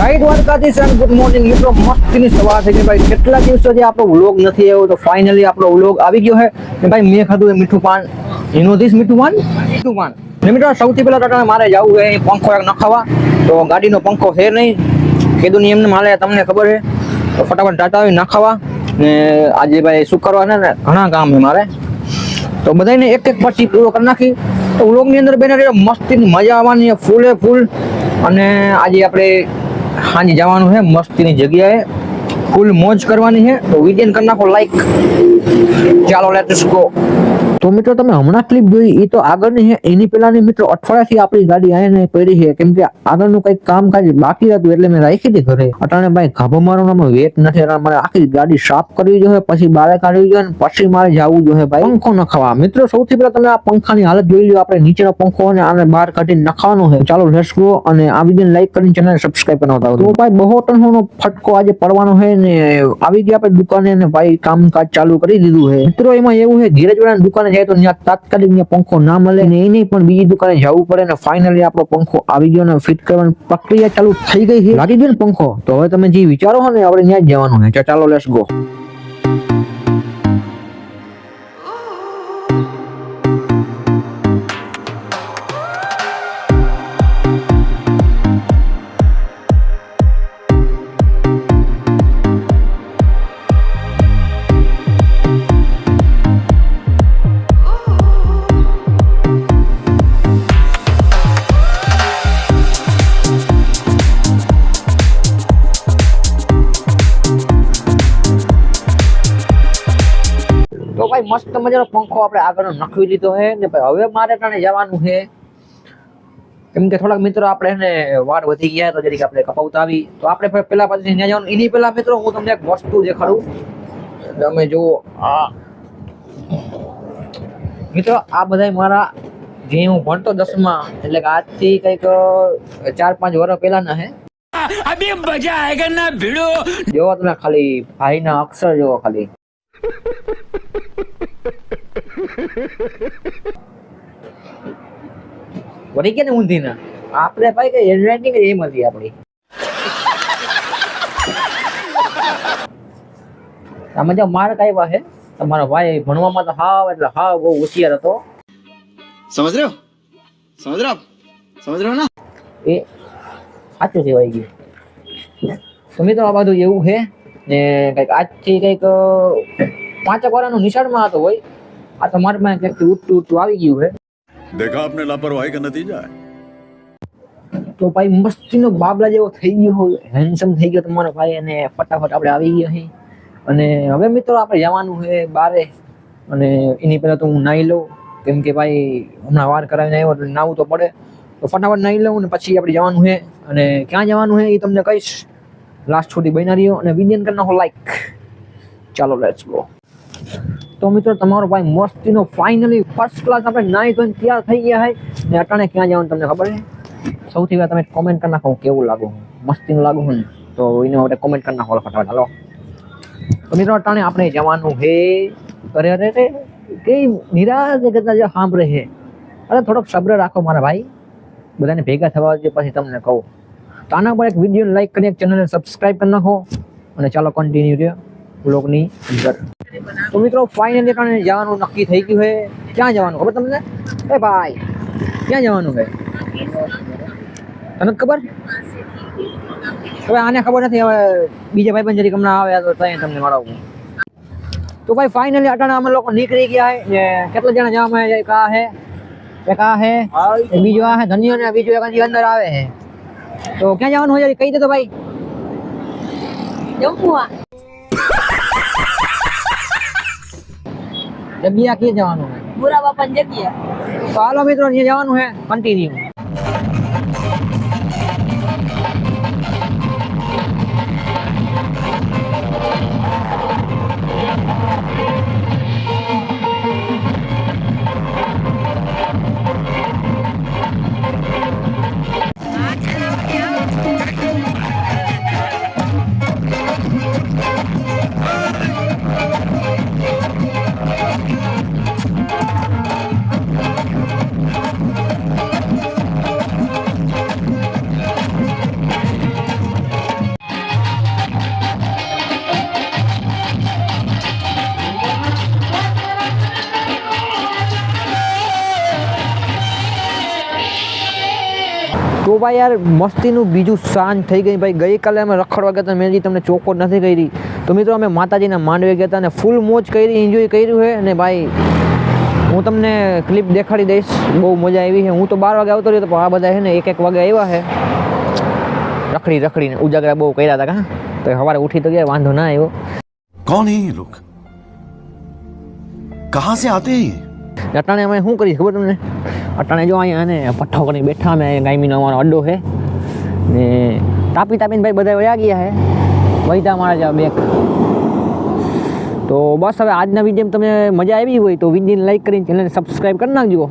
જય Dwarkadhish and good morning મિત્રો, મસ્તીની સવાર થઈ ગઈ ભાઈ. કેટલા દિવસોથી આપણો વ્લોગ નથી આવ્યો, તો ફાઇનલી આપણો વ્લોગ આવી ગયો છે ને ભાઈ. મેં ખાધું એ મીઠું પાન, ધીસ મીઠું પાન ને મિત્રો. સૌથી પહેલા તો મારે જવું છે પંખો એક નખાવા, તો ગાડીનો પંખો છે નહીં, કીધું નહીં એમને માલે, તમને ખબર છે. તો ફટાફટ ટાટા આવી નખાવા ને આજે ભાઈ શું કરવાના ને ઘણા કામ છે મારે, તો બધાને એક એક પછી પૂરો કરી નાખી. તો વ્લોગની અંદર બેને મસ્તીની મજા આવવાની ફૂલે ફૂલ. અને આજે આપણે હાજી જવાનું છે મસ્તીની જગ્યાએ, ફૂલ મોજ કરવાની છે. તો વિડીયો કરી નાખો લાઈક. ચાલો લેટ્સ ગો. તો મિત્રો તમે હમણાં ક્લિપ જોઈ એ તો આગળની છે, એની પહેલાની મિત્રો અઠવાડિયાથી આપણી ગાડી આવીને પડી છે, કેમ કે આગળનું કંઈક કામકાજ બાકી હતું એટલે મેં રાખી હતી ઘરે. અટાણે ભાઈ ગાભો મારવાનો વેટ નથી, મારે આખી ગાડી સાફ કરવી જોઈએ, પછી બહાર કાઢવી જોઈએ, પછી મારે જવું જોઈએ ભાઈ પંખો નખાવા. મિત્રો સૌથી પહેલા તમે આ પંખાની હાલત જોઈ લો. આપણે નીચેનો પંખો અને આને બહાર કાઢીને નખાવાનો છે. ચાલો લેટ્સ ગો. અને આ વિડીયોને લાઈક કરીને ચેનલ સબસ્ક્રાઇબ બનાવતા તો ભાઈ બહુ ટનનો ફટકો આજે પડવાનો છે ને આવી ગયા આપણે દુકાને ને ભાઈ કામકાજ ચાલુ કરી દીધું છે. મિત્રો એમાં એવું છે ધીરજ વાળાની દુકાને જાય તો ત્યાં તાત્કાલિક પંખો ના મળે ને એની પણ બીજી દુકાને જવું પડે ને ફાઇનલી આપણો પંખો આવી ગયો ને ફિટ કરવાની પ્રક્રિયા ચાલુ થઈ ગઈ છે. લાગી ગયો ને પંખો, તો હવે તમે જે વિચારો છો ને આપણે ત્યાં જ જવાનું છે. ચાલો લેટ્સ ગો. તો ભાઈ મસ્ત મજાનો પંખો આપણે આગળ નખવી લીધો છે ને ભાઈ હવે મારે ત્યાં જવાનું છે, કેમ કે થોડાક મિત્રો આપણે એને વાર વધી ગયા તો જરીક આપણે કપાવતા આવી, તો આપણે પેલા પછી ત્યાં જવાનું. એની પેલા મિત્રો હું તમને એક વસ્તુ દેખાડું. તમે જુઓ આ મિત્રો, આ બધા મારા જે હું ભણતો 10માં, એટલે કે આજથી કઈક 4-5 વર્ષ પહેલાના છે. અભી મજા આયેગા ના ભીડો. જોવો તમે ખાલી ભાઈના અક્ષર જોવો ખાલી. વળી કે ને ઊંધી ના આપણે ભાઈ કે હેન્ડરાઇટિંગ એમ હતી આપણી. આમાં જો માર્ક આવ્યા છે, તમારો ભાઈ ભણવામાં તો હાવ એટલે હાવ બહુ હોશિયાર હતો. સમજ રહ્યો ના એ સાચું કહેવાય ગયું. તો મિત્રો આ બધું એવું છે ને કઈક આજથી કઈક 5 વર્ષનું નિશાળમાં હતો હોય. આ તો મારા માં ક્યાંક ઉઠતું આવી ગયું છે. देखा आपने लापरवाही का नतीजा है. તો ભાઈ મસ્તીનો બાબલા જેવો થઈ ગયો હોય, હેન્ડસમ થઈ ગયો તમારો ભાઈ, અને ફટાફટ આપણે આવી ગયા છે. અને હવે મિત્રો આપણે જવાનું છે બારે, અને એની પહેલા તો હું નાહી લઉં, કેમ કે ભાઈ હમણાં વાર કરાવીને આવ્યો એટલે નાહવું તો પડે. તો ફટાફટ નાહી લઉં ને પછી આપણે જવાનું છે. અને ક્યાં જવાનું છે એ તમને કહીશ, લાસ્ટ સુધી બન્યા રહ્યો અને વિડીયો કરી નાખો લાઈક. ચાલો લેટ્સ ગો. તો મિત્રો તમારો ભાઈ મસ્તીનો ફાઇનલી ફર્સ્ટ ક્લાસ આપણે નાહી ધોઈને તૈયાર થઈ ગયા છે ને અટાણે ક્યાં જવાનું તમને ખબર છે? સૌથી પહેલા તમે કોમેન્ટ કરી નાખો કેવું લાગુ, મસ્તીનું લાગુ હોય ને તો એના માટે કોમેન્ટ કરી નાખો ફટાફટ. હાલો તો મિત્રો અટાણે આપણે જવાનું છે. અરે અરે અરે કઈ નિરાશ કરતા જે સાંભળે છે, અરે થોડોક સબ્ર રાખો મારા ભાઈ, બધાને ભેગા થવા દે પછી તમને કહું. તો આના પર એક વિડીયો લાઈક કરી ચેનલને સબસ્ક્રાઇબ કરી નાખો અને ચાલો કન્ટિન્યુ રહ્યો વ્લોગની અંદર. તો મિત્રો ફાઇનલી કારણે જવાનું નક્કી થઈ ગયું છે. ક્યાં જવાનું ખબર તમને? એ ભાઈ ક્યાં જવાનું છે તને ખબર? હવે આને ખબર નથી, હવે બીજા ભાઈ બંધ જરીક હમણાં આવે તો ત્યાં તમને મળાવું. તો ભાઈ ફાઇનલી અટાણે અમે લોકો નીકળી ગયા છે. કેટલા જણા જવામાં એક આ છે, એક આ છે, બીજો આ છે ધન્યો, ને બીજો એક હજી અંદર આવે છે. તો ક્યાં જવાનું હોય કહી દે તો ભાઈ. જગ્યા ક્યાં જવાનું છે? बुरा बापन जगिया. તો હાલો મિત્રો ત્યાં જવાનું છે. કન્ટિન્યુ. તો ભાઈ યાર મસ્તીનું બીજું સાંજ થઈ ગઈ ભાઈ. ગઈકાલે અમે રખડવા ગયા હતા, મેં હજી તમને ચોખ્ખો નથી કરી. તો મિત્રો અમે માતાજીના માંડવે ગયા હતા અને ફૂલ મોજ કરી, એન્જોય કર્યું છે. અને ભાઈ હું તમને ક્લિપ દેખાડી દઈશ, બહુ મજા આવી છે. હું તો 12 વાગે આવતો રહ્યો હતો, પણ આ બધા છે ને 1-1 વાગે આવ્યા છે. રખડીને ઉજાગરા બહુ કર્યા હતા કાં, તો સવારે ઉઠી તો ગયા, વાંધો ના આવ્યો. कौन है ये लोग, कहाँ से आते हैं ये? અટાણે અમે શું કરીએ ખબર તમને? અટાણે જો અહીંયા ને પઠ્ઠો કરીને બેઠા અમે, ગાયમીનો અમારો અડ્ડો છે ને તાપીને ભાઈ બધા વયા ગયા છે, વહીતા મારા જેવા બેક. તો બસ હવે આજના વિડીયોમાં તમને મજા આવી હોય તો વિડીયોને લાઈક કરીને ચેનલને સબસ્ક્રાઈબ કરી નાખજો.